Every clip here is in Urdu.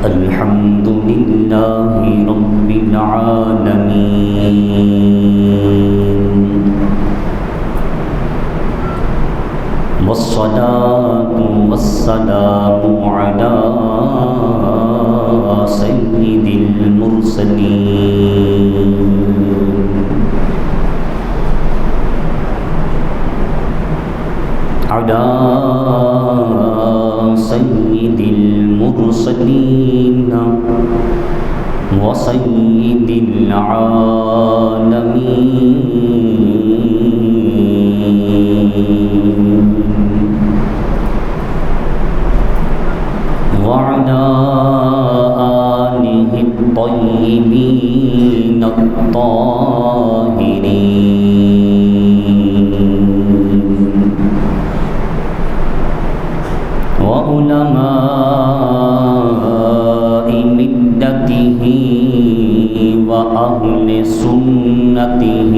الحمد لله رب العالمين والصلاة والسلام على سيد المرسلين على سيد المرسلين وسيد العالمين وعلى آله الطيبين الطاهرين وعلماء ملته وأهل سنته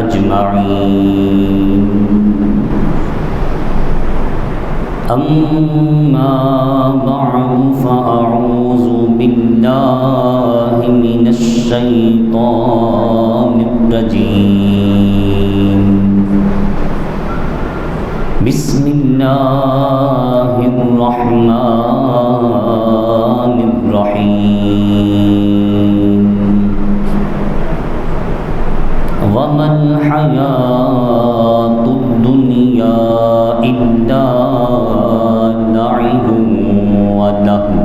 أجمعين أما بعد فأعوذ بالله من الشيطان الرجيم بسم الله الرحمن الرحيم وما الحياة الدنيا إلا لعب ولهو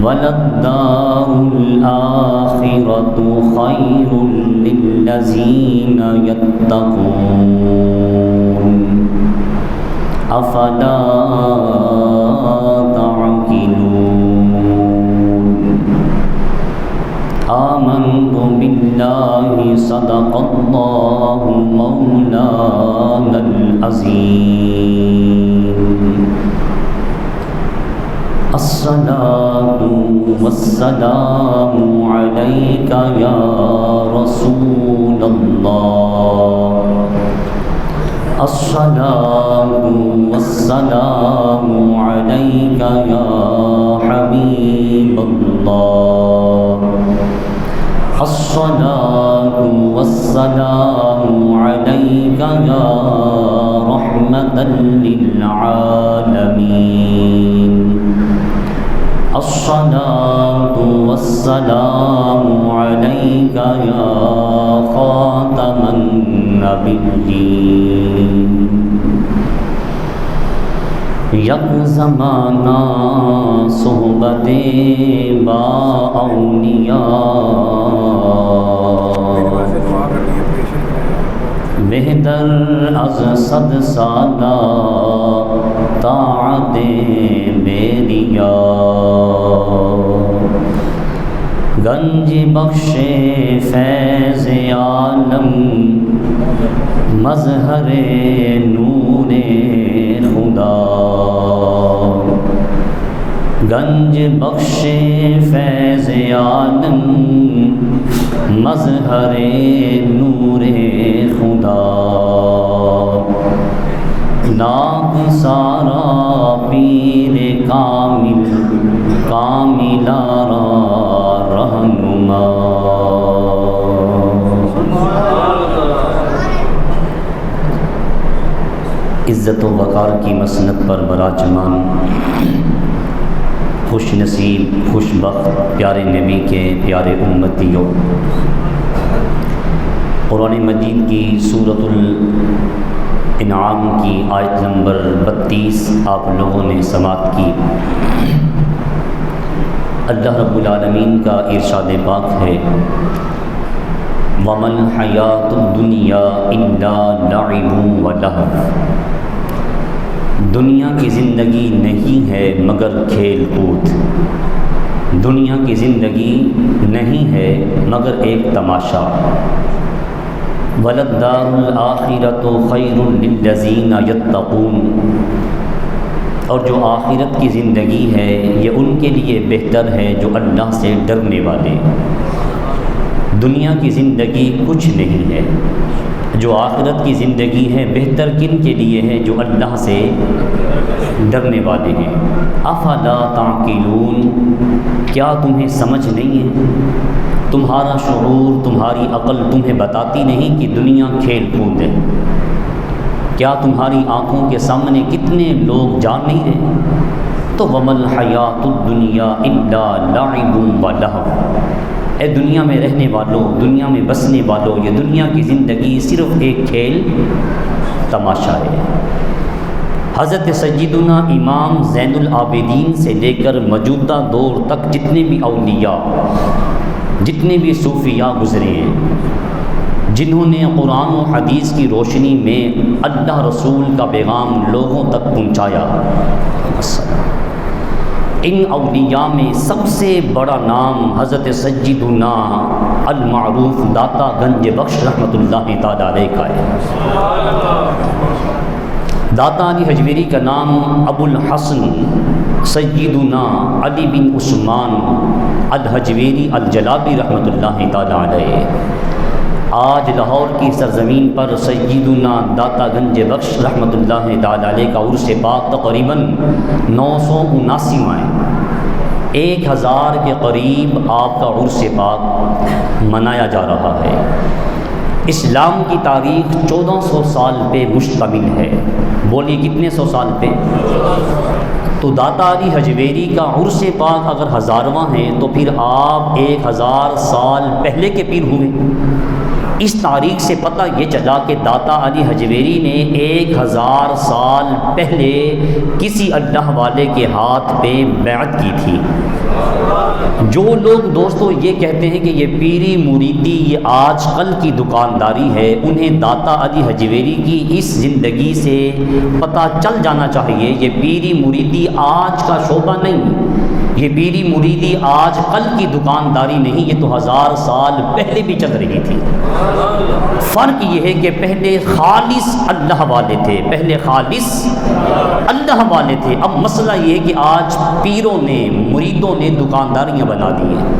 وللدار الآخرة خير للذين يتقون أفلا تعقلون آمنت بالله صدق الله مولانا العظيم الصلاة والسلام عليك يا رسول الله الصلاة والسلام عليك يا حبيب الله الصلاة والسلام عليك يا رحمة للعالمين الصلاة والسلام عليك يا خاتم النبيين یک زمانہ صحبت با اولیاء بہتر از 100 سالہ طاعت بیریا گنج بخش فیض عالم مظہر نور خدا گنج بخش فیض عالم مظہر نور خدا لاکھ سارا پیر کامل کاملارا رہنما عزت و وقار کی مسند پر براجمان خوش نصیب خوش بخت پیارے نبی کے پیارے امتیوں، قرآن مجید کی سورۃ الانعام کی آیت نمبر 32 آپ لوگوں نے سماعت کی۔ اللہ رب العالمین کا ارشاد پاک ہے وَمَا الْحَيَاةُ الدُّنْيَا إِلَّا لَعِبٌ وَلَهْوٌ، دنیا کی زندگی نہیں ہے مگر کھیل کود، دنیا کی زندگی نہیں ہے مگر ایک تماشا۔ وَلَلدَّارُ الْآخِرَةُ خَيْرٌ لِلَّذِينَ يَتَّقُونَ، اور جو آخرت کی زندگی ہے یہ ان کے لیے بہتر ہے جو اللہ سے ڈرنے والے۔ دنیا کی زندگی کچھ نہیں ہے، جو آخرت کی زندگی ہے بہتر کن کے لیے ہے؟ جو اللہ سے ڈرنے والے ہیں۔ افلا تعقلون، کیا تمہیں سمجھ نہیں ہے؟ تمہارا شعور، تمہاری عقل تمہیں بتاتی نہیں کہ دنیا کھیل کود ہے؟ کیا تمہاری آنکھوں کے سامنے کتنے لوگ جان نہیں رہے؟ تو وَمَا الْحَيَاةُ الدُّنْيَا إِلَّا لَعِبٌ وَلَهْوٌ، اے دنیا میں رہنے والوں، دنیا میں بسنے والوں، یہ دنیا کی زندگی صرف ایک کھیل تماشا ہے۔ حضرت سیدنا امام زین العابدین سے لے کر موجودہ دور تک جتنے بھی اولیاء، جتنے بھی صوفیاء گزرے ہیں، جنہوں نے قرآن و حدیث کی روشنی میں اللہ رسول کا پیغام لوگوں تک پہنچایا، ان اولیاء میں سب سے بڑا نام حضرت سیدنا المعروف داتا گنج بخش رحمۃ اللہ تعالی علیہ کا ہے۔ داتا علی حجویری کا نام ابو الحسن سیدنا علی بن عثمان الحجویری الجلابی رحمۃ اللہ تعالی علیہ۔ آج لاہور کی سرزمین پر سیدنا داتا گنج بخش رحمۃ اللہ تعالی علیہ کا عرس پاک تقریباً 979واں ہے، 1000 کے قریب آپ کا عرس پاک منایا جا رہا ہے۔ اسلام کی تاریخ 1400 سال پہ مشتمل ہے۔ بولیے کتنے سو سال پہ؟ تو داتا علی حجویری کا عرس پاک اگر 1000واں ہے تو پھر آپ 1000 سال پہلے کے پیر ہوئے۔ اس تاریخ سے پتہ یہ چلا کہ داتا علی حجویری نے 1000 سال پہلے کسی اللہ والے کے ہاتھ پہ بیعت کی تھی۔ جو لوگ دوستو یہ کہتے ہیں کہ یہ پیری مریدی یہ آج کل کی دکانداری ہے، انہیں داتا علی حجویری کی اس زندگی سے پتہ چل جانا چاہیے یہ پیری مریدی آج کا شعبہ نہیں، یہ پیری مریدی آج کل کی دکانداری نہیں، یہ تو 1000 سال پہلے بھی چل رہی تھی۔ فرق یہ ہے کہ پہلے خالص اللہ والے تھے، پہلے خالص اللہ والے تھے۔ اب مسئلہ یہ ہے کہ آج پیروں نے، مریدوں نے دکانداریاں بنا دی ہیں۔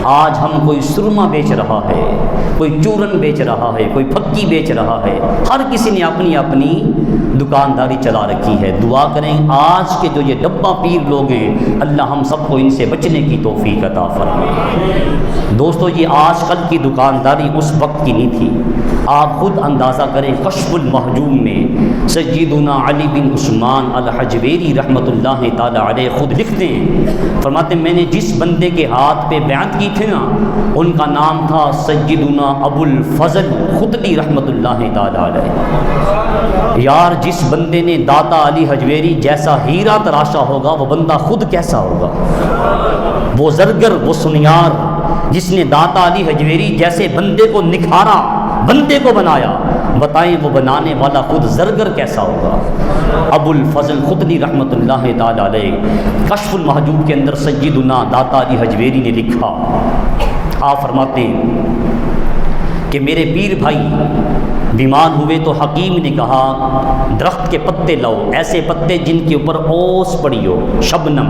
آج ہم کوئی سرما بیچ رہا ہے، کوئی چورن بیچ رہا ہے، کوئی پھکی بیچ رہا ہے، ہر کسی نے اپنی اپنی دکانداری چلا رکھی ہے۔ دعا کریں آج کے جو یہ ڈبہ پیر لوگ ہیں، اللہ ہم سب کو ان سے بچنے کی توفیق عطا فرمائے۔ دوستو یہ آج کل کی دکانداری اس وقت کی نہیں تھی۔ آپ خود اندازہ کریں، کشف المحجوم میں سیدنا علی بن عثمان الحجویری رحمۃ اللہ تعالی علیہ خود لکھتے ہیں، فرماتے ہیں میں نے جس بندے کے ہاتھ پہ بیعت کی تھی نا، ان کا نام تھا سیدنا ابو الفضل خدلی رحمۃ اللہ تعالی علیہ۔ یار جس بندے نے داتا علی حجویری جیسا ہیرا تراشا ہوگا وہ بندہ خود کیسا ہوگا؟ وہ زرگر، وہ سنیار جس نے داتا علی حجویری جیسے بندے کو نکھارا، بندے کو بنایا، بتائیں وہ بنانے والا خود زرگر کیسا ہوگا؟ ابو الفضل خدلی رحمۃ اللہ تعالی علیہ کشف المحجوب کے اندر سیدنا داتا علی حجویری نے لکھا، آپ فرماتے ہیں کہ میرے پیر بھائی بیمار ہوئے تو حکیم نے کہا درخت کے پتے لاؤ، ایسے پتے جن کے اوپر اوس پڑی ہو، شبنم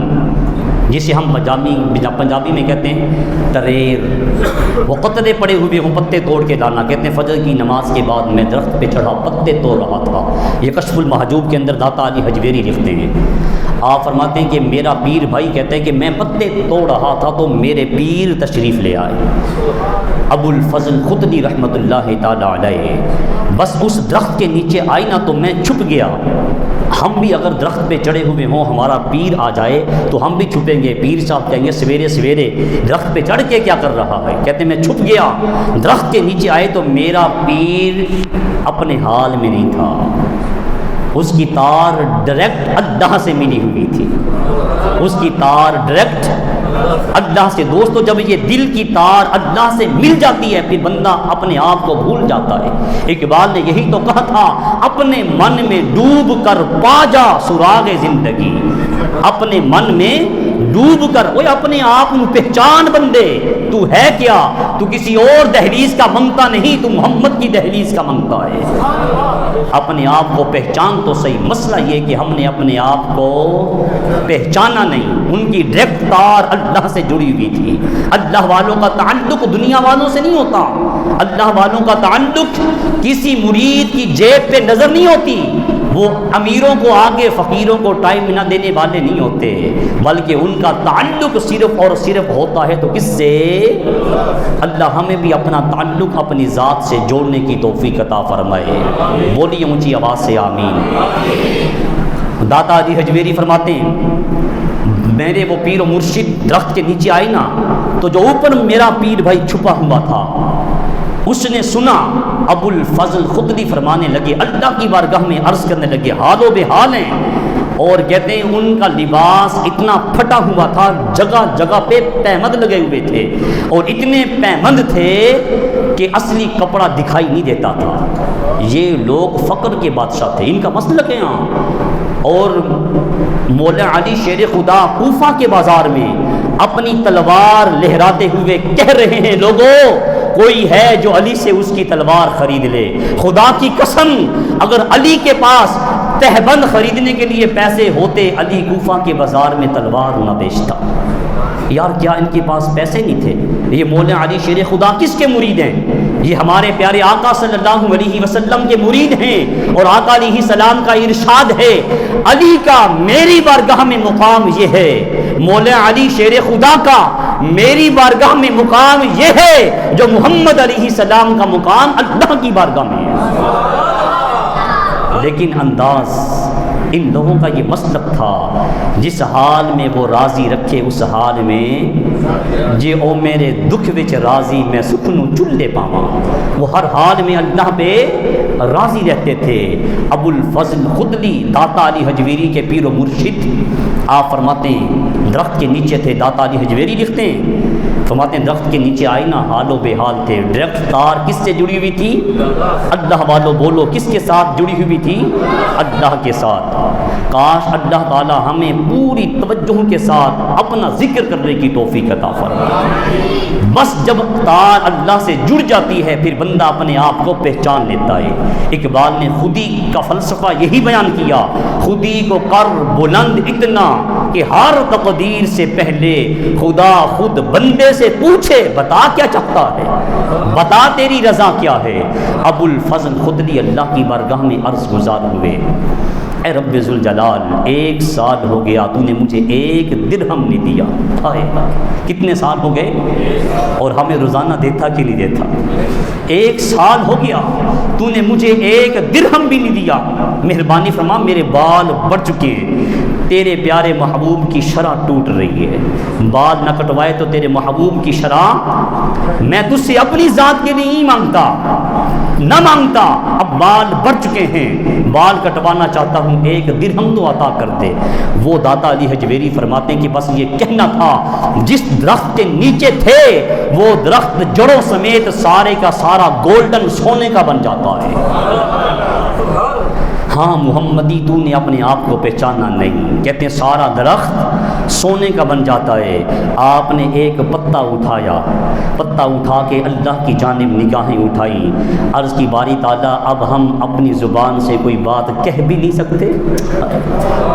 جسے ہم پنجابی میں کہتے ہیں تریر، وہ قطرے پڑے ہوئے ہوں، پتے توڑ کے لانا۔ کہتے ہیں فجر کی نماز کے بعد میں درخت پہ چڑھا، پتے توڑ رہا تھا۔ یہ کشف المحجوب کے اندر داتا علی حجویری لکھتے ہیں۔ آپ فرماتے ہیں کہ میرا پیر بھائی کہتے ہیں کہ میں پتے توڑ رہا تھا تو میرے پیر تشریف لے آئے، ابو الفضل خدلی رحمۃ اللہ تعالی علیہ۔ بس اس درخت کے نیچے آئی نا تو میں چھپ گیا۔ ہم بھی اگر درخت پہ چڑھے ہوئے ہوں، ہمارا پیر آ جائے تو ہم بھی چھپیں گے۔ پیر صاحب کہیں گے سویرے سویرے درخت پہ چڑھ کے کیا کر رہا ہے؟ کہتے ہیں میں چھپ گیا، درخت کے نیچے آئے تو میرا پیر اپنے حال میں نہیں تھا، اس کی تار ڈائریکٹ اللہ سے ملی ہوئی تھی، اس کی تار ڈائریکٹ اللہ سے۔ دوستو جب یہ دل کی تار اللہ سے مل جاتی ہے پھر بندہ اپنے آپ کو بھول جاتا ہے۔ اقبال نے یہی تو کہا تھا، اپنے من میں ڈوب کر پا جا سراغ زندگی، اپنے من میں ڈوب کر وہ اپنے آپ کو پہچان بندے تو ہے کیا، تو کسی اور دہلیز کا منگتا نہیں، تو محمد کی دہلیز کا منگتا ہے۔ اپنے آپ کو پہچان تو صحیح، مسئلہ یہ کہ ہم نے اپنے آپ کو پہچانا نہیں۔ ان کی ڈائریکٹ تار اللہ سے جڑی ہوئی تھی۔ اللہ والوں کا تعلق دنیا والوں سے نہیں ہوتا، اللہ والوں کا تعلق کسی مرید کی جیب پہ نظر نہیں ہوتی، وہ امیروں کو آگے فقیروں کو ٹائم نہ دینے والے نہیں ہوتے، بلکہ ان کا تعلق صرف اور صرف ہوتا ہے تو کس سے؟ اللہ ہمیں بھی اپنا تعلق اپنی ذات سے جوڑنے کی توفیق عطا فرمائے۔ بولیے اونچی آواز سے آمین۔ داتا علی حجویری فرماتے ہیں میرے وہ پیر و مرشد درخت کے نیچے آئی نا، تو جو اوپر میرا پیر بھائی چھپا ہوا تھا اس نے سنا، ابو الفضل خدلی فرمانے لگے، اللہ کی بارگاہ میں عرض کرنے لگے حال و بے حال ہیں، اور کہتے ہیں ان کا لباس اتنا پھٹا ہوا تھا، جگہ جگہ پہ پیمند لگے ہوئے تھے، اور اتنے پیمند تھے کہ اصلی کپڑا دکھائی نہیں دیتا تھا۔ یہ لوگ فقر کے بادشاہ تھے، ان کا مسلک ہے یہاں۔ اور مولا علی شیر خدا کوفہ کے بازار میں اپنی تلوار لہراتے ہوئے کہہ رہے ہیں لوگوں کوئی ہے جو علی سے اس کی تلوار خرید لے، خدا کی قسم اگر علی کے پاس تہبند خریدنے کے لیے پیسے ہوتے علی کوفہ کے بازار میں تلوار نہ بیچتا۔ یار کیا ان کے پاس پیسے نہیں تھے؟ یہ مولا علی شیر خدا کس کے مرید ہیں؟ یہ ہمارے پیارے آقا صلی اللہ علیہ وسلم کے مرید ہیں، اور آقا علیہ السلام کا ارشاد ہے علی کا میری بارگاہ میں مقام یہ ہے، مولا علی شیر خدا کا میری بارگاہ میں مقام یہ ہے جو محمد علیہ السلام کا مقام اللہ کی بارگاہ میں ہے۔ لیکن انداز ان لوگوں کا یہ مسلک تھا، جس حال میں وہ راضی رکھے اس حال میں جے او میرے دکھ وچ راضی میں سکھ نو چلے پاواں، وہ ہر حال میں اللہ پہ راضی رہتے تھے۔ ابو الفضل خدلی داتا علی حجویری کے پیر و مرشد، آپ فرماتے ہیں درخت کے نیچے تھے، داتا علی حجویری لکھتے ہیں فرماتے ہیں درخت کے نیچے آئی نا حال و بے حال تھے۔ ڈائریکٹ تار کس سے جڑی ہوئی تھی؟ اللہ والوں بولو کس کے ساتھ جڑی ہوئی تھی؟ اللہ کے ساتھ۔ کاش اللہ تعالی ہمیں پوری توجہ کے ساتھ اپنا ذکر کرنے کی توفیق عطا فرمائے۔ بس جب تار اللہ سے جڑ جاتی ہے پھر بندہ اپنے آپ کو پہچان لیتا ہے۔ اقبال نے خودی کا فلسفہ یہی بیان کیا، خودی کو کر بلند اتنا کہ ہر تقدیر سے پہلے خدا خود بندے سے پوچھے بتا کیا چاہتا ہے، بتا تیری رضا کیا ہے۔ ابو الفضل خدلی اللہ کی بارگاہ میں عرض گزار ہوئے، اے رب ذوالجلال 1 سال ہو گیا تو نے مجھے 1 درہم نہیں دیا۔ کتنے سال ہو گئے؟ اور ہمیں روزانہ دیتا کہ نہیں دیتا؟ 1 سال ہو گیا تو نے مجھے 1 درہم بھی نہیں دیا۔ مہربانی فرما میرے بال بڑھ چکے ہیں، تیرے پیارے محبوب کی شرح ٹوٹ رہی ہے، بال نہ کٹوائے تو تیرے محبوب کی شرح میں تجھ سے اپنی ذات کے لیے نہیں مانگتا، نہ مانگتا، اب بال بڑھ چکے ہیں، بال کٹوانا چاہتا ہوں، 1 درہم تو عطا کر دے۔ وہ داتا علی حجویری فرماتے ہیں کہ بس یہ کہنا تھا جس درخت کے نیچے تھے وہ درخت جڑوں سمیت سارے کا سارا گولڈن سونے کا بن جاتا ہے۔ ہاں محمدی تو نے اپنے آپ کو پہچانا نہیں، کہتے ہیں سارا درخت سونے کا بن جاتا ہے۔ آپ نے ایک پتا اٹھایا، پتا اٹھا کے اللہ کی جانب نگاہیں اٹھائیں، عرض کی باری تعالیٰ اب ہم اپنی زبان سے کوئی بات کہہ بھی نہیں سکتے،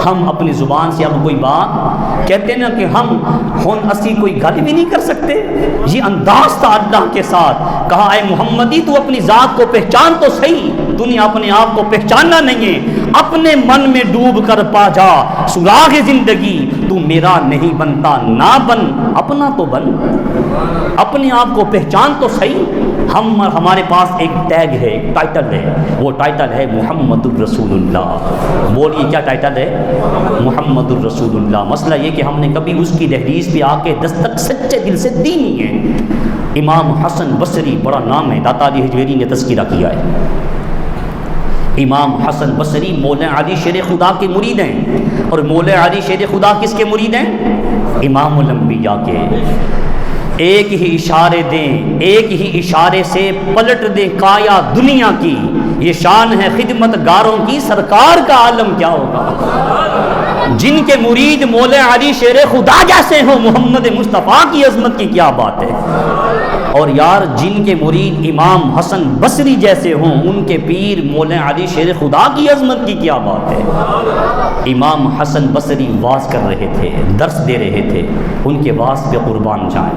ہم اپنی زبان سے اب کوئی بات کہتے نا کہ ہم ہن اسی کوئی گل بھی نہیں کر سکتے۔ یہ انداز تھا اللہ کے ساتھ، کہا اے محمدی تو اپنی ذات کو پہچان تو صحیح، تو نے اپنے آپ کو پہچاننا نہیں ہے، اپنے من میں ڈوب کر پا جا سراغ زندگی، تو میرا نہیں بنتا نہ بن اپنا تو بن، اپنے آپ کو پہچان تو صحیح۔ ہمارے پاس ایک ٹیگ ہے، ایک ٹائٹل ہے، وہ ٹائٹل ہے محمد الرسول اللہ۔ بولیے کیا ٹائٹل ہے؟ محمد الرسول اللہ۔ مسئلہ یہ کہ ہم نے کبھی اس کی دہلیز پہ آ کے دستک سچے دل سے دی نہیں ہے۔ امام حسن بصری بڑا نام ہے، داتا علی حجویری نے تذکرہ کیا ہے۔ امام حسن بصری مولا علی شیر خدا کے مرید ہیں، اور مولا علی شیر خدا کس کے مرید ہیں؟ امام الانبیاء کے۔ ایک ہی اشارے دیں، ایک ہی اشارے سے پلٹ دیں کایا دنیا کی، یہ شان ہے خدمت گاروں کی، سرکار کا عالم کیا ہوگا۔ جن کے مرید مولا علی شیر خدا جیسے ہوں محمد مصطفیٰ کی عظمت کی کیا بات ہے. اور یار جن کے مرید امام حسن بصری جیسے ہوں ان کے پیر مولا علی شیر خدا کی عظمت کی کیا بات ہے. امام حسن بصری واز کر رہے تھے, درس دے رہے تھے, ان کے واز پہ قربان جائیں.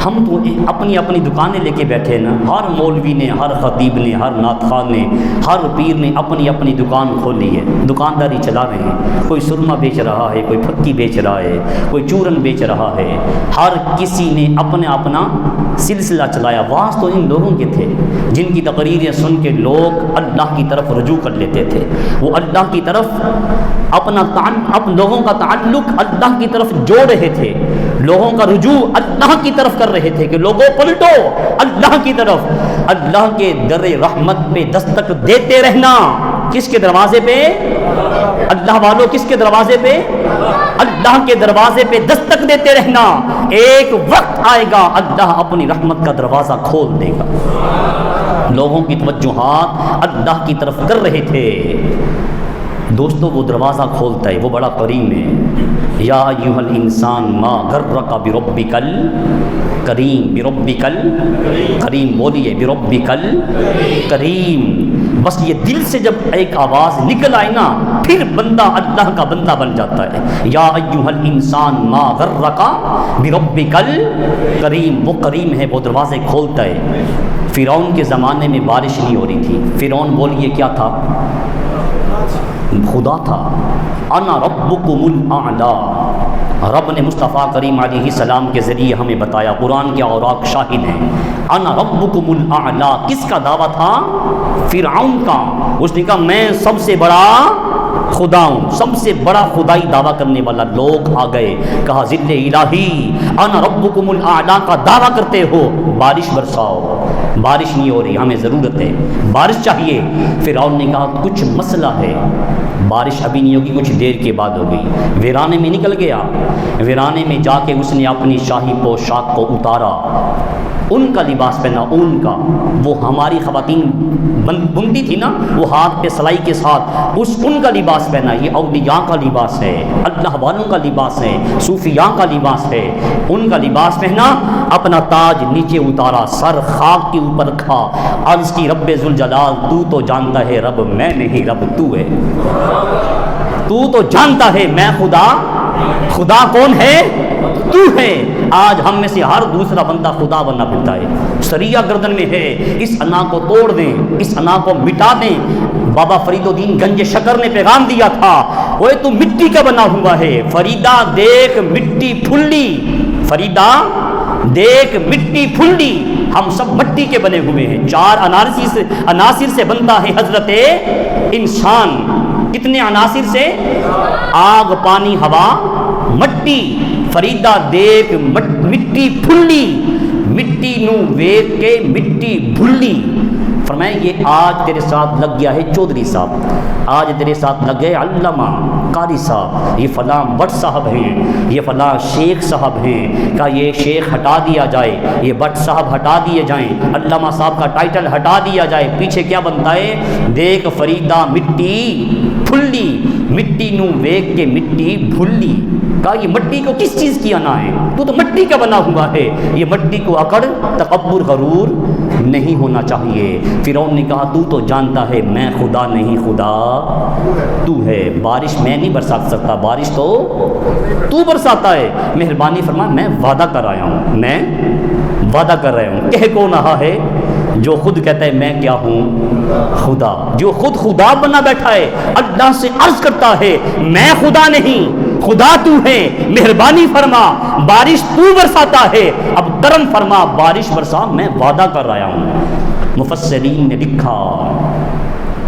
ہم تو اپنی اپنی دکانیں لے کے بیٹھے نا, ہر مولوی نے, ہر خطیب نے, ہر نعت خان نے, ہر پیر نے اپنی اپنی دکان کھولی ہے, دکانداری چلا رہے ہیں. کوئی سرما بیچ رہا ہے, کوئی پھکی بیچ رہا ہے, کوئی چورن بیچ رہا ہے. ہر کسی نے اپنا سلسلہ چلایا. واز تو ان لوگوں کے تھے جن کی تقریریں سن کے لوگ اللہ کی طرف رجوع کر لیتے تھے. وہ اللہ کی طرف لوگوں کا تعلق اللہ کی طرف جوڑ رہے تھے, لوگوں کا رجوع اللہ کی طرف کر رہے تھے کہ لوگوں پلٹو اللہ کی طرف. اللہ کے در رحمت پہ دستک دیتے رہنا. کس کے دروازے پہ؟ اللہ والوں کس کے دروازے پہ؟ اللہ کے دروازے پہ دستک دیتے رہنا. ایک وقت آئے گا اللہ اپنی رحمت کا دروازہ کھول دے گا. لوگوں کی توجہات اللہ کی طرف کر رہے تھے. دوستو وہ دروازہ کھولتا ہے, وہ بڑا کریم ہے. یا ایھا الانسان ما غرک بربک الکریم. بربک الکریم بولیے, بربک الکریم. بس یہ دل سے جب ایک آواز نکل آئے نا پھر بندہ اللہ کا بندہ بن جاتا ہے. یا ایھا الانسان ما غرک بربک الکریم. وہ کریم ہے, وہ دروازے کھولتا ہے. فرعون کے زمانے میں بارش نہیں ہو رہی تھی. فرعون بولیے کیا تھا؟ خدا تھا. انا ربکم الاعلی. رب نے مصطفیٰ کریم علیہ السلام کے ذریعے ہمیں بتایا, قرآن کے اوراق شاہد ہیں. انا ربکم الاعلی. کس کا دعویٰ تھا؟ فرعون کا. اس نے کہا میں سب سے بڑا خدا ہوں, سب سے بڑا خدائی دعویٰ کرنے والا. لوگ آ گئے, کہا ذل الہی انا ربکم الاعلی کا دعویٰ کرتے ہو, بارش برساؤ. بارش نہیں ہو رہی, ہمیں ضرورت ہے, بارش چاہیے. فرعون نے کہا کچھ مسئلہ ہے, بارش ابھی نہیں ہوگی, کچھ دیر کے بعد ہوگی. ویرانے میں نکل گیا. ویرانے میں جا کے اس نے اپنی شاہی پوشاک کو اتارا, ان کا لباس پہنا, اون کا. وہ ہماری خواتین بنتی تھی نا, وہ ہاتھ پہ سلائی کے ساتھ ان کا لباس پہنا. یہ اولیاء کا لباس ہے, اللہ والوں کا لباس ہے, صوفیاء کا لباس ہے. ان کا لباس پہنا, اپنا تاج نیچے اتارا, سر خاک کے اوپر رکھا. عرض کی رب ذوالجلال تو تو جانتا ہے رب میں نہیں, رب تو ہے. تو تو جانتا ہے میں خدا, خدا کون ہے؟ تو ہے. آج ہم میں سے ہر دوسرا بندہ خدا بننا پھرتا ہے. سریا گردن میں ہے, اس انا کو توڑ دیں, اس انا کو مٹا دیں. بابا فرید الدین گنج شکر نے پیغام دیا تھا, اوے تو مٹی کا بنا ہوا ہے, فریدہ دیکھ مٹی پھلی, فریدہ دیکھ مٹی پھلی. ہم سب مٹی کے بنے ہوئے ہیں. 4 عناصر سے بنتا ہے حضرت انسان. کتنے عناصر سے؟ آگ, پانی, ہوا, مٹی. فریدہ دیکھ مٹی پھلی, مٹی نو ویکھ کے مٹی بھلی. فرمایا یہ آج تیرے ساتھ لگ گیا ہے چودھری صاحب, آج تیرے ساتھ لگ گئے علامہ قاری صاحب, یہ فلاں بٹ صاحب ہیں, یہ فلاں شیخ صاحب ہیں. کہ یہ شیخ ہٹا دیا جائے, یہ بٹ صاحب ہٹا دیے جائیں, علامہ صاحب کا ٹائٹل ہٹا دیا جائے. پیچھے کیا بنتا ہے؟ دیکھ فریدہ مٹی پھلی, مٹی نو ویکھ کے مٹی بھلی. کہا یہ مٹی کو کس چیز کی انا ہے؟ تو مٹی کا بنا ہوا ہے. یہ مٹی کو اکڑ تکبر غرور نہیں ہونا چاہیے. فرعون نے کہا تو جانتا ہے میں خدا نہیں, خدا تو ہے. بارش میں نہیں برسا سکتا, بارش تو برساتا ہے. مہربانی فرما, میں وعدہ کر آیا ہوں, میں وعدہ کر رہا ہوں. کہہ کون رہا ہے؟ جو خود کہتا ہے میں کیا ہوں؟ خدا. جو خود خدا بنا بیٹھا ہے, اللہ سے عرض کرتا ہے میں خدا نہیں, خدا تو ہے, مہربانی فرما بارش تو برساتا ہے, اب کرم فرما بارش برسا, میں وعدہ کر رہا ہوں. مفسرین نے لکھا,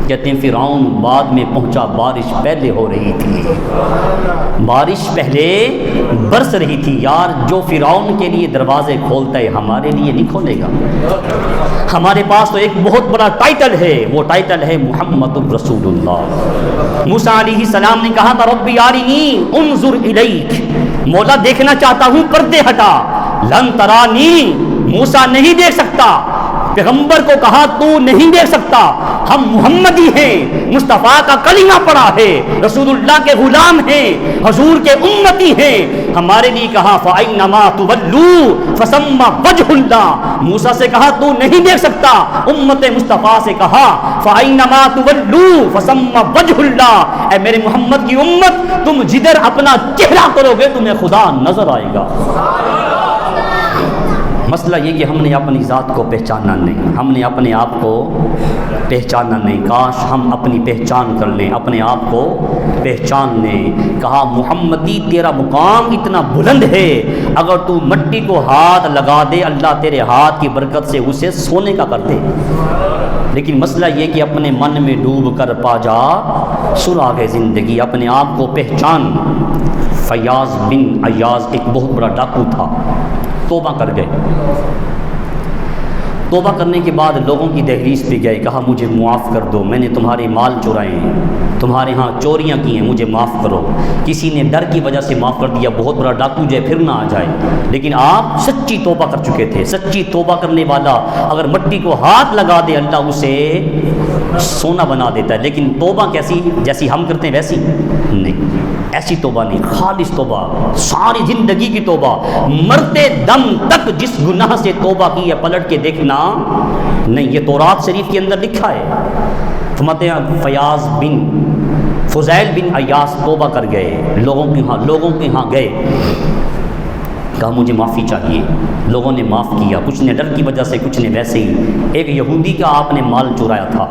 کہتے ہیں فرعون بعد میں پہنچا, بارش پہلے ہو رہی تھی, بارش پہلے برس رہی تھی. یار جو فرعون کے لیے دروازے کھولتا ہے ہمارے لیے نہیں کھولے گا. ہمارے پاس تو ایک بہت بڑا ٹائٹل ہے, وہ ٹائٹل ہے محمد الرسول اللہ. موسیٰ علیہ السلام نے کہا تھا ربی ارنی انظر الیک, مولا دیکھنا چاہتا ہوں, پردے ہٹا. لن ترانی, موسیٰ نہیں دیکھ سکتا. پیغمبر کو کہا تو نہیں دیکھ سکتا، ہم محمدی ہیں، مصطفیٰ کا کلمہ پڑھا ہے، رسول اللہ کے غلام ہیں، حضور کے امتی ہیں، ہمارے لیے کہا فَأَيْنَمَا تُوَلُّوا فَثَمَّ وَجْهُ اللَّهِ۔ موسیٰ سے کہا تو نہیں دیکھ سکتا، امت مصطفیٰ سے کہا فَأَيْنَمَا تُوَلُّوا فَثَمَّ وَجْهُ اللَّهِ، اے میرے محمد کی امت، تم جدھر اپنا چہرہ کرو گے تمہیں خدا نظر آئے گا۔ مسئلہ یہ کہ ہم نے اپنی ذات کو پہچانا نہیں، ہم نے اپنے آپ کو پہچانا نہیں۔ کاش ہم اپنی پہچان کر لیں، اپنے آپ کو پہچان لیں۔ کہا محمدی تیرا مقام اتنا بلند ہے، اگر تو مٹی کو ہاتھ لگا دے اللہ تیرے ہاتھ کی برکت سے اسے سونے کا کر دے۔ لیکن مسئلہ یہ کہ اپنے من میں ڈوب کر پا جا سراغ زندگی، اپنے آپ کو پہچان۔ فیاض بن ایاز ایک بہت بڑا ڈاکو تھا، توبہ کر گئے۔ توبہ کرنے کے بعد لوگوں کی دہلیز پہ گئے، کہا مجھے معاف کر دو، میں نے تمہارے مال چرائے ہیں، تمہارے ہاں چوریاں کی ہیں، مجھے معاف کرو۔ کسی نے ڈر کی وجہ سے معاف کر دیا، بہت بڑا ڈاکو جو ہے پھر نہ آ جائے۔ لیکن آپ سچی توبہ کر چکے تھے۔ سچی توبہ کرنے والا اگر مٹی کو ہاتھ لگا دے اللہ اسے سونا بنا دیتا ہے۔ لیکن توبہ کیسی؟ جیسی ہم کرتے ہیں ویسی نہیں، ایسی توبہ نہیں، خالص توبہ، ساری زندگی کی توبہ، مرتے دم تک جس گناہ سے توبہ کی ہے پلٹ کے دیکھنا نہیں۔ یہ تورات شریف کے اندر لکھا ہے۔ فرماتے ہیں فیاض بن فضیل بن ایاس توبہ کر گئے، لوگوں کے ہاں گئے، کہا مجھے معافی چاہیے۔ لوگوں نے معاف کیا، کچھ نے ڈر کی وجہ سے، کچھ نے ویسے ہی۔ ایک یہودی کا آپ نے مال چرایا تھا،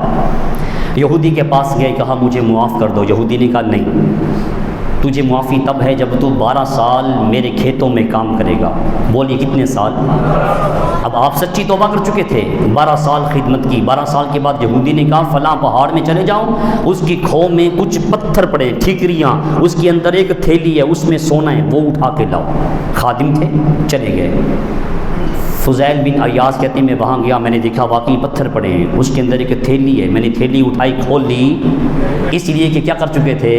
یہودی کے پاس گئے، کہا مجھے معاف کر دو۔ یہودی نے کہا نہیں، تجھے معافی تب ہے جب تو 12 سال میرے کھیتوں میں کام کرے گا۔ بولیے کتنے سال؟ اب آپ سچی توبہ کر چکے تھے، 12 سال خدمت کی۔ 12 سال کے بعد یہودی نے کہا فلاں پہاڑ میں چلے جاؤ، اس کی کھو میں کچھ پتھر پڑے، ٹھیکریاں، اس کے اندر ایک تھیلی ہے، اس میں سونا ہے، وہ اٹھا کے لاؤ۔ خادم تھے، چلے گئے۔ فضیل بن ایاز کہتے ہیں میں وہاں گیا، میں نے دیکھا واقعی پتھر پڑے ہیں، اس کے اندر ایک تھیلی ہے، میں نے تھیلی اٹھائی، کھول لی، اس لیے کہ کیا کر چکے تھے؟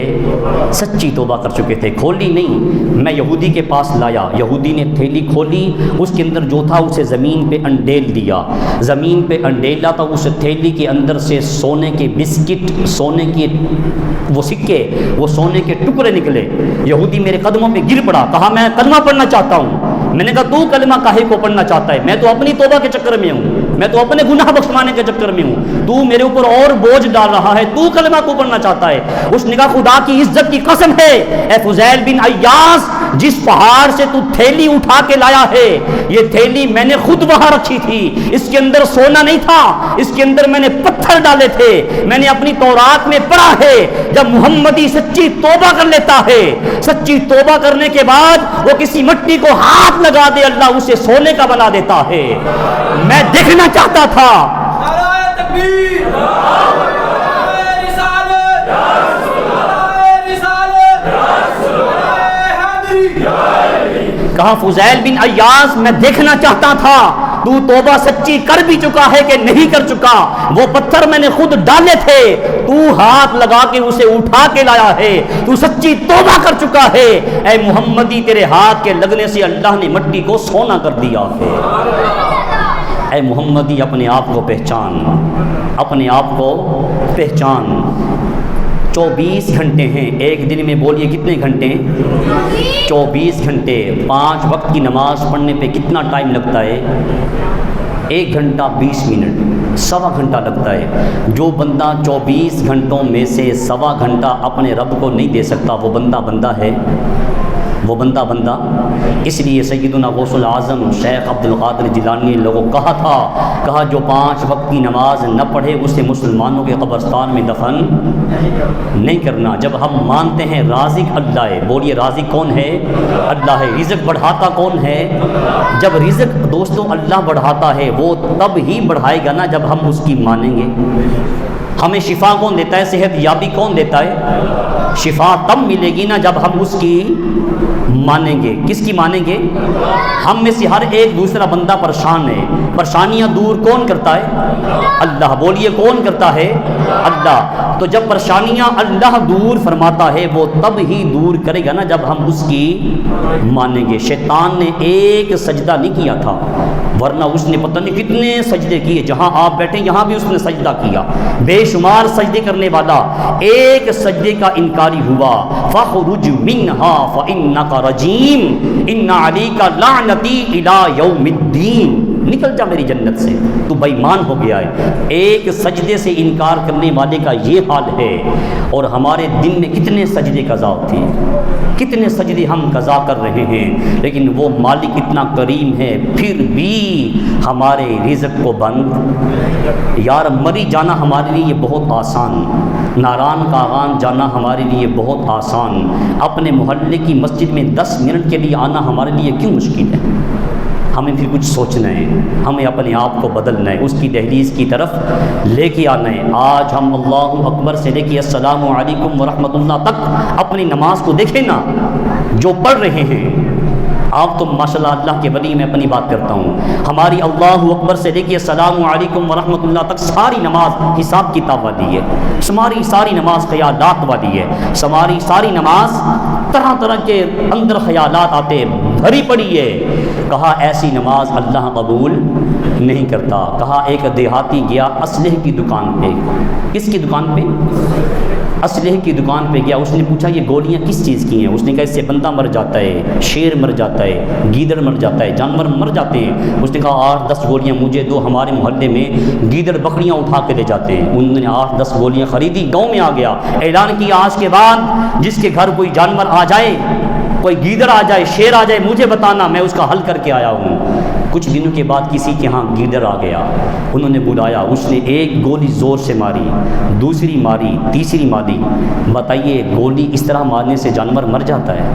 سچی توبہ کر چکے تھے۔ کھولی نہیں، میں یہودی کے پاس لایا، یہودی نے تھیلی کھولی، اس کے اندر جو تھا اسے زمین پہ انڈیل دیا، زمین پہ انڈیلا تو اس تھیلی کے اندر سے سونے کے بسکٹ، سونے کے وہ سکے، وہ سونے کے ٹکڑے نکلے۔ یہودی میرے قدموں پہ گر پڑا، کہا میں کلمہ پڑھنا چاہتا ہوں۔ میں نے کہا تو کلمہ کاہے کو پڑھنا چاہتا ہے؟ میں تو اپنی توبہ کے چکر میں ہوں، میں تو اپنے گناہ بخشوانے کے چکر میں ہوں، تو میرے اوپر اور بوجھ ڈال رہا ہے، تو کلمہ کو پڑھنا چاہتا ہے؟ اس نے کہا خدا کی عزت کی قسم ہے اے فضیل بن ایاس، جس پہاڑ سے تو تھیلی اٹھا کے لایا ہے، یہ تھیلی میں نے خود وہاں رکھی تھی، اس کے اندر سونا نہیں تھا، اس کے اندر میں نے پتھر ڈالے تھے۔ میں نے اپنی تورات میں پڑھا ہے جب محمدی سچی توبہ کر لیتا ہے، سچی توبہ کرنے کے بعد وہ کسی مٹی کو ہاتھ لگا دے اللہ اسے سونے کا بنا دیتا ہے۔ میں دیکھنا چاہتا تھا۔ کہا فضیل بن ایاس میں دیکھنا چاہتا تھا تو توبہ سچی کر بھی چکا ہے کہ نہیں کر چکا۔ وہ پتھر میں نے خود ڈالے تھے، تو ہاتھ لگا کے اسے اٹھا کے لایا ہے، تو سچی توبہ کر چکا ہے۔ اے محمدی تیرے ہاتھ کے لگنے سے اللہ نے مٹی کو سونا کر دیا ہے۔ اے محمدی اپنے آپ کو پہچان، اپنے آپ کو پہچان۔ 24 گھنٹے ہیں ایک دن میں، بولیے کتنے گھنٹے؟ 24 گھنٹے۔ 5 وقت کی نماز پڑھنے پہ کتنا ٹائم لگتا ہے؟ 1 گھنٹہ 20 منٹ، سوا گھنٹہ لگتا ہے۔ جو بندہ 24 گھنٹوں میں سے سوا گھنٹہ اپنے رب کو نہیں دے سکتا، وہ بندہ ہے، وہ بندہ۔ اس لیے سیدنا غوث العظم شیخ عبد القادر جیلانی نے لوگوں کو کہا جو 5 وقت کی نماز نہ پڑھے اسے مسلمانوں کے قبرستان میں دفن نہیں کرنا۔ جب ہم مانتے ہیں رازق اللہ ہے، بولیے رازق کون ہے؟ اللہ ہے۔ رزق بڑھاتا کون ہے؟ جب رزق دوستوں اللہ بڑھاتا ہے وہ تب ہی بڑھائے گا نا جب ہم اس کی مانیں گے۔ ہمیں شفا کون دیتا ہے؟ صحت یابی کون دیتا ہے؟ شفا تب ملے گی نا جب ہم اس کی مانیں گے. کس کی مانیں گے؟ ہم میں سے ہر ایک دوسرا بندہ پریشان ہے. پریشانیاں دور کون کرتا ہے؟ اللہ. بولیے کون کرتا ہے؟ اللہ. تو جب پریشانیاں اللہ دور فرماتا ہے وہ تب ہی دور کرے گا نا جب ہم اس کی مانیں گے. شیطان نے ایک سجدہ نہیں کیا تھا ورنہ اس نے پتہ نہیں کتنے سجدے کیے. جہاں آپ بیٹھے یہاں بھی اس نے سجدہ کیا. بے شمار سجدے کرنے والا ایک سجدے کا انکاری ہوا. فَخْرُجْ مِنْهَا فَإِنَّكَ رَجِيمٌ إِنَّ عَلَيْكَ لَعْنَتِي إِلَىٰ يَوْمِ الدِّينِ. نکل جا میری جنت سے، تو بے ایمان ہو گیا ہے. ایک سجدے سے انکار کرنے والے کا یہ حال ہے. اور ہمارے دن میں کتنے سجدے قضا ہوتے ہیں، کتنے سجدے ہم قضا کر رہے ہیں، لیکن وہ مالک اتنا کریم ہے پھر بھی ہمارے رزق کو بند. یار مری جانا ہمارے لیے بہت آسان، ناران کاغان جانا ہمارے لیے بہت آسان. اپنے محلے کی مسجد میں 10 منٹ کے لیے آنا ہمارے لیے کیوں مشکل ہے؟ ہمیں پھر کچھ سوچنا ہے، ہمیں اپنے آپ کو بدلنا ہے، اس کی دہلیز کی طرف لے کے آنا ہے. آج ہم اللہ اکبر سے لے کے السلام علیکم ورحمۃ اللہ تک اپنی نماز کو دیکھیں نا جو پڑھ رہے ہیں. آپ تو ماشاءاللہ اللہ کے ولی، میں اپنی بات کرتا ہوں، ہماری اللہ اکبر سے لے کے السلام علیکم ورحمۃ اللہ تک ساری نماز حساب کتاب والی ہے. ہماری ساری نماز خیالات والی ہے. ہماری ساری نماز طرح طرح کے اندر خیالات آتے بھری پڑی ہے. کہا ایسی نماز اللہ قبول نہیں کرتا. کہا ایک دیہاتی گیا اسلحے کی دکان پہ. کس کی دکان پہ؟ اسلحے کی دکان پہ گیا. اس نے پوچھا یہ گولیاں کس چیز کی ہیں؟ اس نے کہا اس سے بندہ مر جاتا ہے، شیر مر جاتا ہے، گیدڑ مر جاتا ہے، جانور مر جاتے ہیں. اس نے کہا 8-10 گولیاں مجھے دو. ہمارے محلے میں گیدڑ بکریاں اٹھا کے لے جاتے ہیں. انہوں نے 8-10 گولیاں خریدی. گاؤں میں آ گیا، اعلان کیا آج کے بعد جس کے گھر کوئی جانور آ جائے، کوئی گیدڑ آ جائے، شیر آ جائے، مجھے بتانا، میں اس کا حل کر کے آیا ہوں. کچھ دنوں کے بعد کسی کے ہاں گیدڑ آ گیا. انہوں نے بلایا. اس نے ایک گولی زور سے ماری، دوسری ماری، تیسری ماری. بتائیے گولی اس طرح مارنے سے جانور مر جاتا ہے؟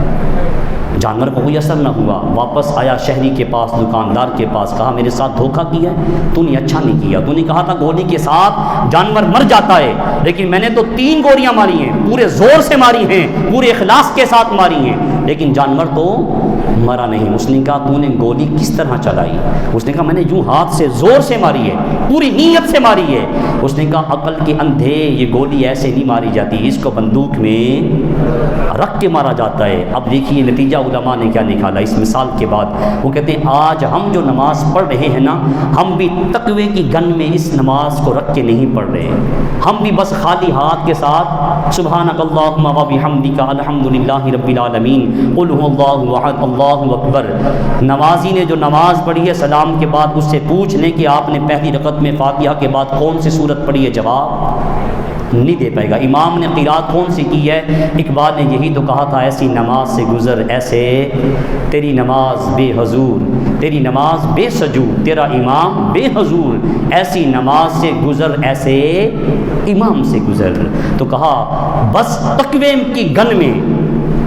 جانور کو کوئی اثر نہ ہوا. واپس آیا شہری کے پاس، دکاندار کے پاس. کہا میرے ساتھ دھوکہ کیا ہے تو نے، اچھا نہیں کیا. تو نے کہا تھا گولی کے ساتھ جانور مر جاتا ہے، لیکن میں نے تو 3 گولیاں ماری ہیں، پورے زور سے ماری ہیں، پورے اخلاص کے ساتھ ماری ہیں، لیکن جانور تو مرا نہیں. اس نے کہا تو نے گولی کس طرح چلائی؟ اس نے کہا میں نے یوں ہاتھ سے زور سے ماری ہے، پوری نیت سے ماری ہے. اس نے کہا عقل کے اندھے، یہ گولی ایسے نہیں ماری جاتی، اس کو بندوق میں رکھ کے مارا جاتا ہے. اب دیکھیے نتیجہ علماء نے کیا نکالا اس مثال کے بعد. وہ کہتے ہیں آج ہم جو نماز پڑھ رہے ہیں نا، ہم بھی تقوی کی گن میں اس نماز کو رکھ کے نہیں پڑھ رہے. ہم بھی بس خالی ہاتھ کے ساتھ سبحانک اللہم و بحمدک الحمدللہ رب العالمین قل هو اللہ احد اللہ اکبر. نمازی نے جو نماز پڑھی ہے سلام کے بعد اس سے پوچھ لیں کہ آپ نے پہلی رکعت میں فاتحہ کے بعد کون سی سورت پڑھی ہے، جواب نہیں دے پائے گا. امام نے قرات کون سی کی ہے؟ اقبال نے یہی تو کہا تھا ایسی نماز سے گزر ایسے تیری نماز بے حضور، تیری نماز بے سجود، تیرا امام بے حضور. ایسی نماز سے گزر ایسے امام سے گزر. تو کہا بس تقوی کی گن میں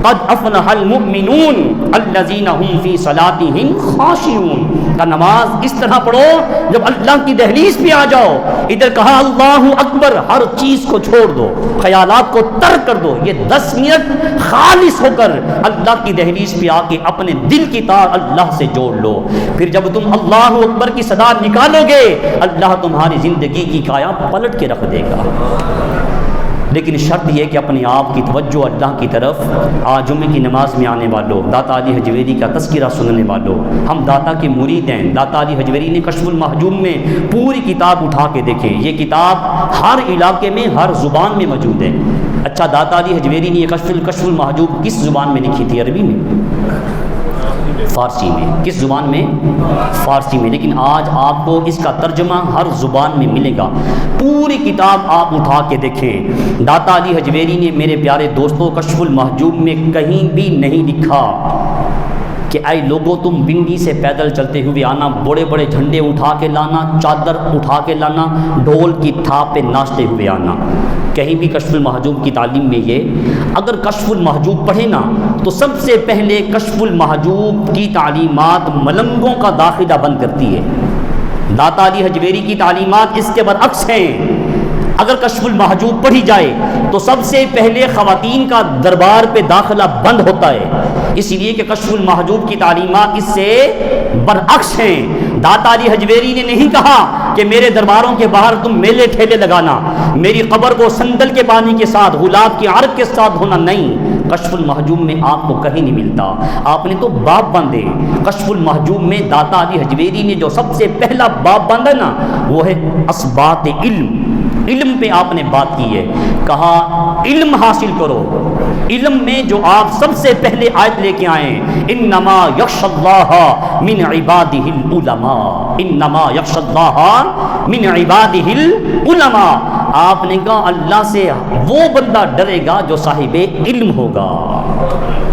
قد افلح المؤمنون الذین هم فی صلاتهم خاشعون. کا نماز اس طرح پڑھو جب اللہ کی دہلیز پہ آ جاؤ. ادھر کہا اللہ اکبر، ہر چیز کو چھوڑ دو، خیالات کو ترک کر دو. یہ 10 منٹ خالص ہو کر اللہ کی دہلیز پہ آ کے اپنے دل کی تار اللہ سے جوڑ لو. پھر جب تم اللہ اکبر کی صدا نکالو گے، اللہ تمہاری زندگی کی کایا پلٹ کے رکھ دے گا. لیکن شرط یہ کہ اپنے آپ کی توجہ اللہ کی طرف. آج جمعے کی نماز میں آنے والوں، داتا علی حجویری کا تذکرہ سننے والوں، ہم داتا کے مرید ہیں. داتا علی حجویری نے کشف المحجوب میں پوری کتاب اٹھا کے دیکھیں. یہ کتاب ہر علاقے میں ہر زبان میں موجود ہے. اچھا داتا علی حجویری نے یہ کشف المحجوب کس زبان میں لکھی تھی؟ عربی میں؟ فارسی میں. کس زبان میں؟ فارسی میں. لیکن آج آپ کو اس کا ترجمہ ہر زبان میں ملے گا. پوری کتاب آپ اٹھا کے دیکھیں. داتا علی حجویری نے میرے پیارے دوستوں کشف المحجوب میں کہیں بھی نہیں لکھا کہ اے لوگوں تم بنڈی سے پیدل چلتے ہوئے آنا، بڑے بڑے جھنڈے اٹھا کے لانا، چادر اٹھا کے لانا، ڈھول کی تھاپ پہ ناچتے ہوئے آنا. کہیں بھی کشف المحجوب کی تعلیم میں یہ. اگر کشف المحجوب پڑھے نا تو سب سے پہلے کشف المحجوب کی تعلیمات ملنگوں کا داخلہ بند کرتی ہے. داتا علی حجویری کی تعلیمات اس کے برعکس ہیں. اگر کشف المحجوب پڑھی جائے تو سب سے پہلے خواتین کا دربار پہ داخلہ بند ہوتا ہے، اس لیے کہ کشف المحجوب کی تعلیمات اس سے برعکس ہیں۔ داتا علی حجویری نے نہیں کہا کہ میرے درباروں کے باہر تم میلے ٹھیلے لگانا، میری قبر کو سندل کے پانی کے ساتھ، گلاب کی عرق کے ساتھ ہونا، نہیں۔ کشف المحجوب میں آپ کو کہیں نہیں ملتا، آپ نے تو باب باندھے۔ کشف المحجوب میں داتا علی حجویری نے جو سب سے پہلا باب باندھا نا، وہ ہے اسبات علم۔ علم پہ آپ نے بات کی ہے، کہا علم حاصل کرو۔ علم میں جو آپ سب سے پہلے آیت لے کے آئے ہیں، انما یخشی اللہ من عبادہ العلماء، انما یخشی اللہ من عبادہ العلماء۔ آپ نے کہا اللہ سے وہ بندہ ڈرے گا جو صاحب علم ہوگا۔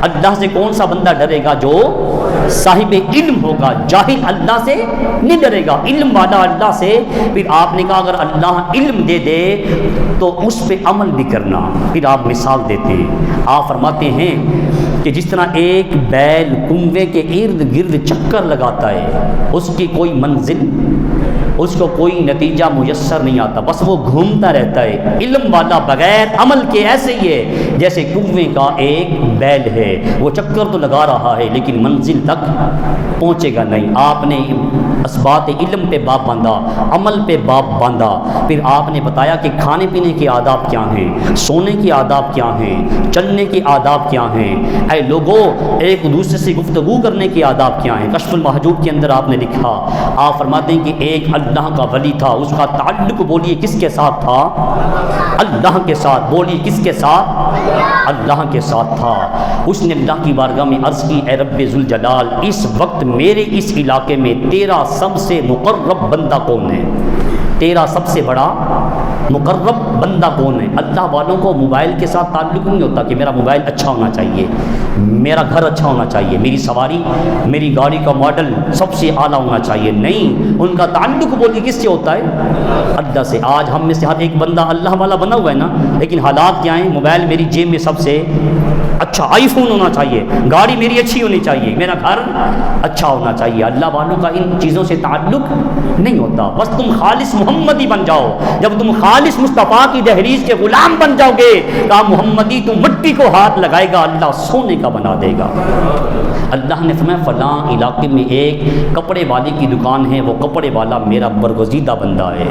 اللہ سے کون سا بندہ ڈرے گا؟ جو صاحب علم ہوگا۔ جاہل اللہ سے نہیں ڈرے گا، علم والا اللہ سے۔ پھر آپ نے کہا اگر اللہ علم دے دے تو اس پہ عمل بھی کرنا۔ پھر آپ مثال دیتے، آپ فرماتے ہیں کہ جس طرح ایک بیل کنویں کے ارد گرد چکر لگاتا ہے، اس کی کوئی منزل، اس کو کوئی نتیجہ میسر نہیں آتا، بس وہ گھومتا رہتا ہے۔ علم والا بغیر عمل کے ایسے ہی ہے جیسے کنویں کا ایک بیل ہے، وہ چکر تو لگا رہا ہے لیکن منزل تک پہنچے گا نہیں۔ آپ نے اسبات علم پہ باب باندھا، عمل پہ باب باندھا۔ پھر آپ نے بتایا کہ کھانے پینے کے آداب کیا ہیں، سونے کے آداب کیا ہیں، چلنے کے آداب کیا ہیں، اے لوگوں ایک دوسرے سے گفتگو کرنے کے آداب کیا ہیں۔ کشف المحجوب کے اندر آپ نے لکھا، آپ فرماتے ہیں کہ ایک اللہ کا ولی تھا، اس کا تعلق بولیے کس کے ساتھ تھا؟ اللہ کے ساتھ۔ بولیے کس کے ساتھ؟ اللہ کے ساتھ تھا۔ اس نے اللہ کی بارگاہ میں عرض کی، اے رب ذوالجلال، اس وقت میرے اس علاقے میں تیرا سب سے مقرب بندہ کون ہے؟ تیرا سب سے بڑا مقرب بندہ کون ہے؟ اللہ والوں کو موبائل کے ساتھ تعلق نہیں ہوتا کہ میرا موبائل اچھا ہونا چاہیے، میرا گھر اچھا ہونا چاہیے، میری سواری، میری گاڑی کا ماڈل سب سے اعلیٰ ہونا چاہیے، نہیں۔ ان کا تعلق بولیے کس سے ہوتا ہے؟ اللہ سے۔ آج ہم میں سے ہر ایک بندہ اللہ والا بنا ہوا ہے نا، لیکن حالات کیا ہیں؟ موبائل میری جیب میں سب سے اچھا، آئی فون ہونا چاہیے، گاڑی میری اچھی ہونی چاہیے، میرا گھر اچھا ہونا چاہیے۔ اللہ والوں کا ان چیزوں سے تعلق نہیں ہوتا۔ بس تم خالص محمدی بن جاؤ۔ جب تم خالص مصطفیٰ کی دہلیز کے غلام بن جاؤ گے، کہا محمدی تم مٹی کو ہاتھ لگائے گا، اللہ سونے کا بنا دے گا۔ اللہ نے فرمایا فلاں علاقے میں ایک کپڑے والے کی دکان ہے، وہ کپڑے والا میرا برگزیدہ بندہ ہے،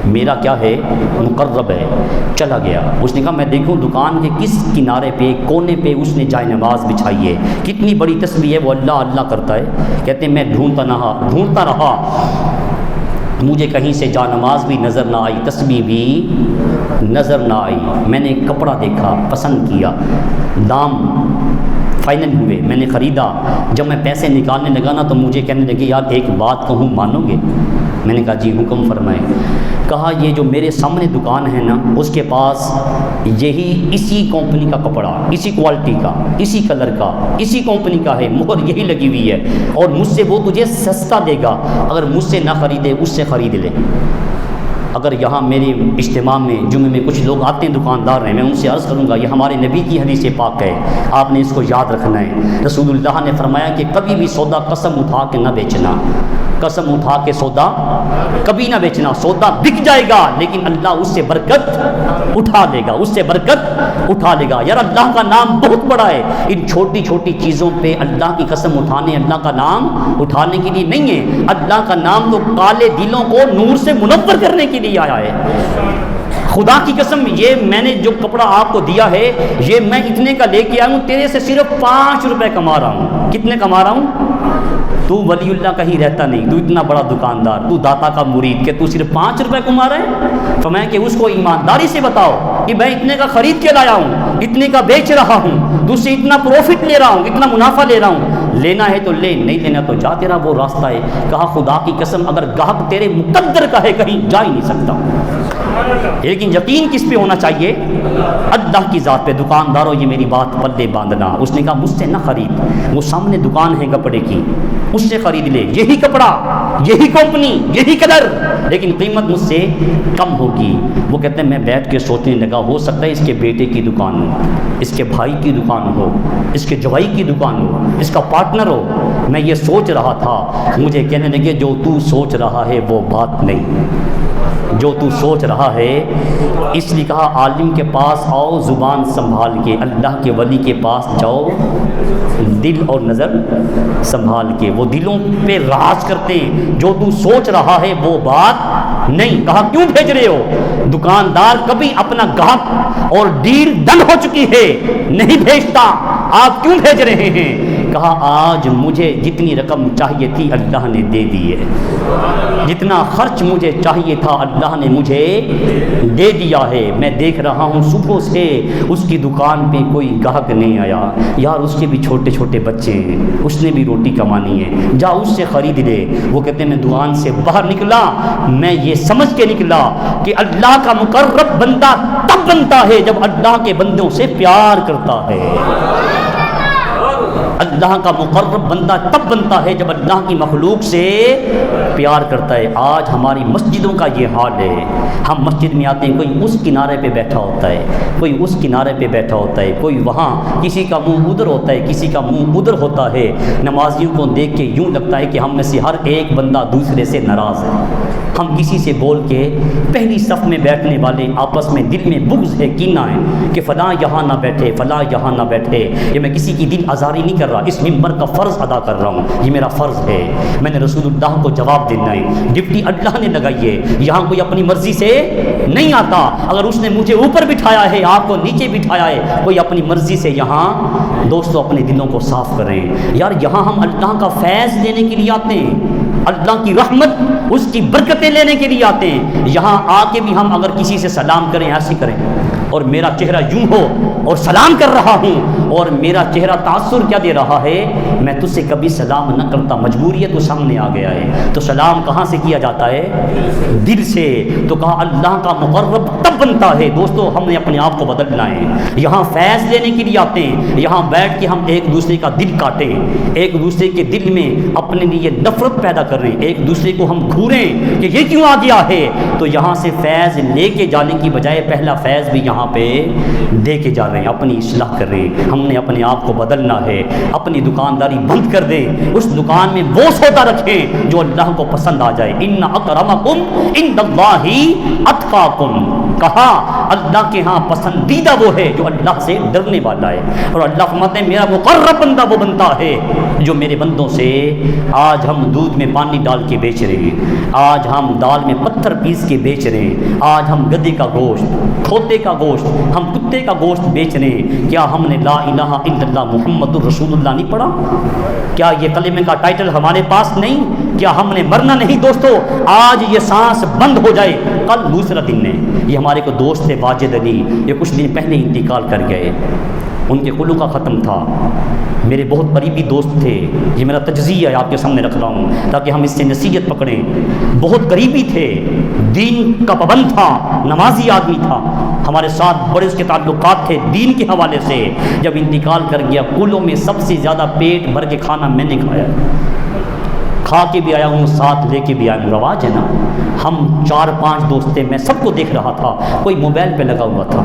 میرا کیا ہے؟ مقرب ہے۔ چلا گیا، اس نے کہا میں دیکھوں دکان کے کس کنارے پہ، کونے پہ اس نے جائے نماز بچھائی ہے، کتنی بڑی تسبیح ہے، وہ اللہ اللہ کرتا ہے۔ کہتے ہیں میں ڈھونڈتا رہا، مجھے کہیں سے جا نماز بھی نظر نہ آئی، تسبیح بھی نظر نہ آئی۔ میں نے کپڑا دیکھا، پسند کیا، دام فائنل ہوئے، میں نے خریدا۔ جب میں پیسے نکالنے لگا نا تو مجھے کہنے لگے یار ایک بات کہوں، مانو گے؟ میں نے کہا جی حکم فرمائیں۔ کہا یہ جو میرے سامنے دکان ہے نا، اس کے پاس یہی اسی کمپنی کا کپڑا، اسی کوالٹی کا، اسی کلر کا، اسی کمپنی کا ہے، مہر یہی لگی ہوئی ہے، اور مجھ سے وہ تجھے سستا دے گا، اگر مجھ سے نہ خریدے اس سے خرید لے۔ اگر یہاں میرے اجتماع میں جمعے میں کچھ لوگ آتے ہیں دکاندار ہیں، میں ان سے عرض کروں گا یہ ہمارے نبی کی حدیث پاک ہے، آپ نے اس کو یاد رکھنا ہے۔ رسول اللہ نے فرمایا کہ کبھی بھی سودا قسم اٹھا کے نہ بیچنا، قسم اٹھا کے سودا کبھی نہ بیچنا۔ سودا بک جائے گا لیکن اللہ اس سے برکت اٹھا لے گا، اس سے برکت اٹھا لے گا۔ یار اللہ کا نام بہت بڑا ہے، ان چھوٹی چھوٹی چیزوں پہ اللہ کی قسم اٹھانے، اللہ کا نام اٹھانے کے لیے نہیں ہے۔ اللہ کا نام تو کالے دلوں کو نور سے منور کرنے کے لیے آیا ہے۔ خدا کی قسم یہ میں نے جو کپڑا آپ کو دیا ہے، یہ میں اتنے کا لے کے آیا ہوں، تیرے سے صرف 5 روپے کما رہا ہوں۔ کتنے کما رہا ہوں؟ تو ولی اللہ کہیں رہتا نہیں، تو اتنا بڑا دکاندار، تو داتا کا مرید، کہ تو صرف 5 روپے کما رہے ہیں؟ تو میں کہ اس کو ایمانداری سے بتاؤ کہ میں اتنے کا خرید کے لایا ہوں، اتنے کا بیچ رہا ہوں، تو سے اتنا پروفٹ لے رہا ہوں، اتنا منافع لے رہا ہوں، لینا ہے تو لے، نہیں لینا تو جا، تیرا وہ راستہ ہے۔ کہا خدا کی قسم اگر گاہک تیرے مقدر کا ہے کہیں جا ہی نہیں سکتا، لیکن یقین کس پہ ہونا چاہیے؟ اللہ کی ذات پہ۔ دکانداروں یہ میری بات پلے باندھنا۔ اس نے کہا مجھ سے نہ خرید، وہ سامنے دکان ہے کپڑے کی، اس سے خرید لے، یہی کپڑا، یہی کمپنی، یہی کلر، لیکن قیمت مجھ سے کم ہوگی۔ وہ کہتے ہیں میں بیٹھ کے سوچنے لگا ہو سکتا ہے اس کے بیٹے کی دکان ہو، اس کے بھائی کی دکان ہو، اس کے جوائی کی دکان ہو، اس کا پارٹنر ہو۔ میں یہ سوچ رہا تھا، مجھے کہنے لگے جو تو سوچ رہا ہے وہ بات نہیں، جو تو سوچ رہا ہے، اس لیے کہا عالم کے پاس آؤ زبان سنبھال کے، اللہ کے ولی کے پاس جاؤ دل اور نظر سنبھال کے۔ وہ دلوں پہ راز کرتے ہیں، جو تو سوچ رہا ہے وہ بات نہیں۔ کہا کیوں بھیج رہے ہو؟ دکاندار کبھی اپنا گاہک اور ڈیل ڈن ہو چکی ہے نہیں بھیجتا، آپ کیوں بھیج رہے ہیں؟ کہا آج مجھے جتنی رقم چاہیے تھی اللہ نے دے دی ہے، جتنا خرچ مجھے چاہیے تھا اللہ نے مجھے دے دیا ہے۔ میں دیکھ رہا ہوں صبح سے اس کی دکان پہ کوئی گاہک نہیں آیا، یار اس کے بھی چھوٹے چھوٹے بچے ہیں، اس نے بھی روٹی کمانی ہے، جا اس سے خرید لے۔ وہ کہتے ہیں میں دکان سے باہر نکلا، میں یہ سمجھ کے نکلا کہ اللہ کا مقرب بندہ تب بنتا ہے جب اللہ کے بندوں سے پیار کرتا ہے۔ اللہ کا مقرب بندہ تب بنتا ہے جب اللہ کی مخلوق سے پیار کرتا ہے۔ آج ہماری مسجدوں کا یہ حال ہے، ہم مسجد میں آتے ہیں، کوئی اس کنارے پہ بیٹھا ہوتا ہے، کوئی اس کنارے پہ بیٹھا ہوتا ہے، کوئی وہاں، کسی کا منہ ادھر ہوتا ہے، کسی کا منہ ادھر ہوتا ہے۔ نمازیوں کو دیکھ کے یوں لگتا ہے کہ ہم میں سے ہر ایک بندہ دوسرے سے ناراض ہے۔ ہم کسی سے بول کے پہلی صف میں بیٹھنے والے آپس میں دل میں بغض ہے، کینہ ہے کہ فلاں یہاں نہ بیٹھے، فلاں یہاں نہ بیٹھے۔ یہ میں کسی کی دل آزاری نہیں کر رہا، اس ممبر کا فرض ادا کر رہا ہوں، یہ میرا فرض ہے، میں نے رسول اللہ کو جواب دینا ہے، ڈپٹی اللہ نے لگائی ہے، یہاں کوئی اپنی مرضی سے نہیں آتا۔ اگر اس نے مجھے اوپر بٹھایا ہے، آپ کو نیچے بٹھایا ہے، کوئی اپنی مرضی سے یہاں دوستو اپنے دلوں کو صاف کریں۔ یار یہاں ہم اللہ کا فیض لینے کے لیے آتے ہیں، اللہ کی رحمت، اس کی برکتیں لینے کے لیے آتے ہیں۔ یہاں آ کے بھی ہم اگر کسی سے سلام کریں، ایسے کریں، اور میرا چہرہ یوں ہو اور سلام کر رہا ہوں اور میرا چہرہ تاثر کیا دے رہا ہے، میں تجھ سے کبھی سلام نہ کرتا، مجبوری ہے تو سامنے آ گیا ہے، تو سلام کہاں سے کیا جاتا ہے؟ دل سے۔ تو کہا اللہ کا مقرب تب بنتا ہے۔ دوستو ہم نے اپنے آپ کو بدلنا ہے، یہاں فیض لینے کے لیے آتے ہیں، یہاں بیٹھ کے ہم ایک دوسرے کا دل کاٹیں، ایک دوسرے کے دل میں اپنے لیے نفرت پیدا کر رہے ہیں، ایک دوسرے کو ہم گھوریں کہ یہ کیوں آ گیا ہے۔ تو یہاں سے فیض لے کے جانے کی بجائے پہلا فیض بھی یہاں پہ دے کے جا رہے ہیں، اپنی اصلاح کر رہے ہیں۔ ہم نے اپنے آپ کو بدلنا ہے، اپنی دکانداری بند کر دیں، اس دکان میں وہ سودا رکھیں جو اللہ کو پسند آ جائے۔ ان اکرمکم عند اللہ اتقاکم، کہا اللہ کے ہاں پسندیدہ وہ ہے جو اللہ سے ڈرنے والا ہے۔ اور اللہ فرماتے ہیں میرا مقرب بندہ وہ بنتا ہے جو میرے بندوں سے، آج ہم دودھ میں پانی ڈال کے بیچ رہے ہیں، آج ہم دال میں پتھر پیس کے بیچ رہے ہیں، آج ہم گدھے کا گوشت، کھوتے کا گوشت، ہم کتے کا گوشت بیچ رہے ہیں۔ کیا ہم نے لا الہ الا اللہ محمد الرسول اللہ نہیں پڑھا؟ کیا یہ کلمے کا ٹائٹل ہمارے پاس نہیں؟ کیا ہم نے مرنا نہیں؟ دوستو آج یہ سانس بند ہو جائے، کل دوسرا دن ہے۔ یہ ہمارے کو دوست تھے واجد علی، یہ کچھ دن پہلے انتقال کر گئے، ان کے قلوع کا ختم تھا، میرے بہت قریبی دوست تھے، یہ میرا تجزیہ ہے آپ کے سامنے رکھ رہا ہوں تاکہ ہم اس سے نصیحت پکڑیں۔ بہت قریبی تھے، دین کا پابند تھا، نمازی آدمی تھا، ہمارے ساتھ بڑے اس کے تعلقات تھے دین کے حوالے سے۔ جب انتقال کر گیا، قلوع میں سب سے زیادہ پیٹ بھر کے کھانا میں نے کھایا، کھا کے بھی آیا ہوں، ساتھ لے کے بھی آیا ہوں۔ رواج ہے نا، ہم 4-5 دوست تھے، میں سب کو دیکھ رہا تھا، کوئی موبائل پہ لگا ہوا تھا،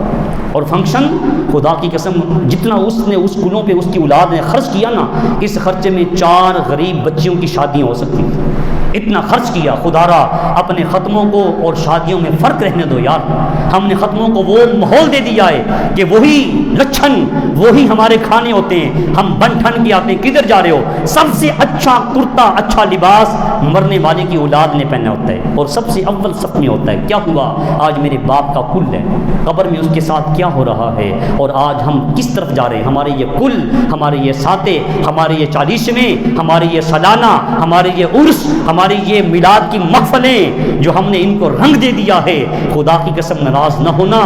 اور فنکشن خدا کی قسم جتنا اس نے اس قلوع پہ اس کی اولاد نے خرچ کیا نا، اس خرچے میں 4 غریب بچیوں کی شادیاں ہو سکتی تھیں، اتنا خرچ کیا۔ خدا را اپنے ختموں کو اور شادیوں میں فرق رہنے دو یار، ہم نے ختموں کو وہ ماحول دے دیا ہے کہ وہی لچھن وہی ہمارے کھانے ہوتے ہیں، ہم بن ٹھن کے آتے ہیں۔ کدھر جا رہے ہو؟ سب سے اچھا کرتا، اچھا لباس مرنے والے کی اولاد نے پہنا ہوتا ہے اور سب سے اول صف میں ہوتا ہے۔ کیا ہوا؟ آج میرے باپ کا کل ہے، قبر میں اس کے ساتھ کیا ہو رہا ہے، اور آج ہم کس طرف جا رہے ہیں؟ ہمارے یہ کل، ہمارے یہ ساتے، ہمارے یہ 40ویں، ہمارے یہ سالانہ، ہمارے یہ عرس، ہماری یہ میلاد کی محفلیں جو ہم نے ان کو رنگ دے دیا ہے، خدا کی قسم ناراض نہ ہونا،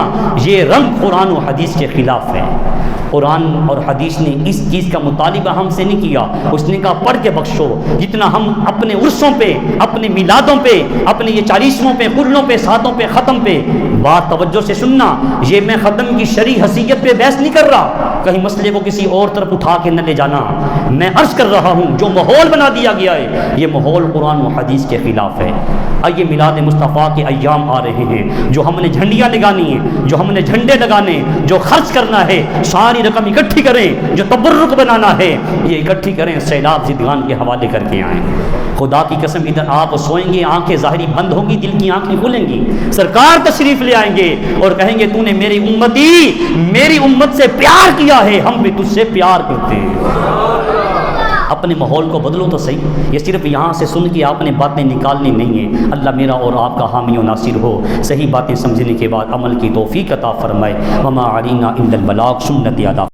یہ رنگ قرآن و حدیث کے خلاف ہے۔ قرآن اور حدیث نے اس چیز کا مطالبہ ہم سے نہیں کیا، اس نے کہا پڑھ کے بخشو۔ جتنا ہم اپنے عرسوں پہ، اپنے میلادوں پہ، اپنے یہ 40ویں پہ، کلوں پہ، ساتوں پہ، ختم پہ، بات توجہ سے سننا، یہ میں ختم کی شرعی حیثیت پہ بحث نہیں کر رہا، کہیں مسئلے کو کسی اور طرف اٹھا کے نہ لے جانا. میں عرض کر رہا ہوں جو ماحول بنا دیا گیا ہے یہ ماحول قرآن و حدیث کے خلاف ہے. آئیے میلاد مصطفیٰ کے ایام آ رہے ہیں، جو ہم نے جھنڈیاں لگانی ہیں، جو ہم نے جھنڈے لگانے، جو خرچ کرنا ہے، ساری رقم اکٹھی کریں. جو تبرک بنانا ہے یہ اکٹھی کریں، سیلاب زدگان کے حوالے کر کے آئیں. خدا کی قسم ادھر آپ سوئیں گے، آنکھیں ظاہری بند ہوں گی، دل کی آنکھیں کھلیں گی، سرکار تشریف لے آئیں گے اور کہیں گے تو نے میری امت سے پیار کیا ہے، ہم بھی تجھ سے پیار کرتے ہیں. اپنے ماحول کو بدلو تو صحیح. یہ صرف یہاں سے سن کے آپ نے باتیں نکالنی نہیں ہیں. اللہ میرا اور آپ کا حامی و ناصر ہو، صحیح باتیں سمجھنے کے بعد عمل کی توفیق عطا فرمائے. وما علینا الا البلاغ. سنت ادا